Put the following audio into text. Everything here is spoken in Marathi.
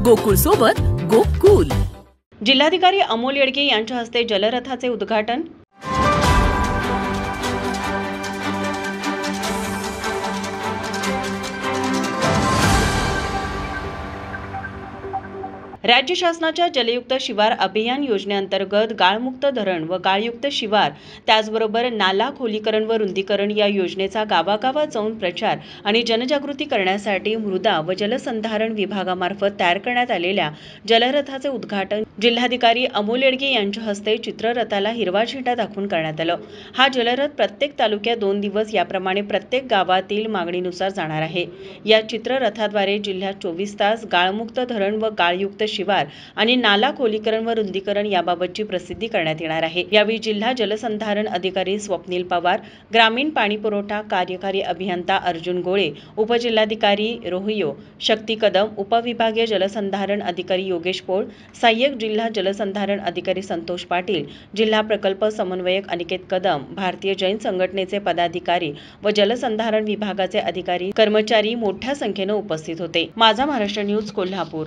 गोकुळ सोबत गोकुल। जिल्हाधिकारी अमोल येडगे यांच्या हस्ते जलरथाचे उद्घाटन। राज्य शासनाच्या जलयुक्त शिवार अभियान योजनेअंतर्गत गाळमुक्त धरण व गाळयुक्त शिवार त्याचबरोबर नाला खोलीकरण व रुंदीकरण या योजनेचा गावागावात जाऊन प्रचार आणि जनजागृती करण्यासाठी मृदा व जलसंधारण विभागामार्फत तयार करण्यात आलेल्या जलरथाचे उद्घाटन जिल्हाधिकारी अमोल येडगे यांच्या हस्ते चित्ररथाला हिरवा झेंडा दाखवून करण्यात आलं। हा जलरथ प्रत्येक तालुक्यात 2 दिवस याप्रमाणे प्रत्येक गावातील मागणीनुसार जाणार आहे। या चित्ररथाद्वारे जिल्ह्यात 24 तास गाळमुक्त धरण व गाळयुक्त शिवार आणि नाला खोलीकरण व रुंदीकरण याबाबतची प्रसिद्धी करण्यात येणार आहे। यावेळी जिल्हा जलसंधारण अधिकारी स्वप्नील पवार, ग्रामीण पाणीपुरवठा कार्यकारी अभियंता अर्जुन गोळे, उपजिल्हाधिकारी रोहियो शक्ती कदम, उपविभागीय जलसंधारण अधिकारी योगेश पोळ, सहाय्यक जिल्हा जलसंधारण अधिकारी संतोष पाटील, जिल्हा प्रकल्प समन्वयक अनिकेत कदम, भारतीय जैन संघटनेचे पदाधिकारी व जलसंधारण विभागाचे अधिकारी कर्मचारी मोठ्या संख्येने उपस्थित होते। माझा महाराष्ट्र न्यूज कोल्हापूर।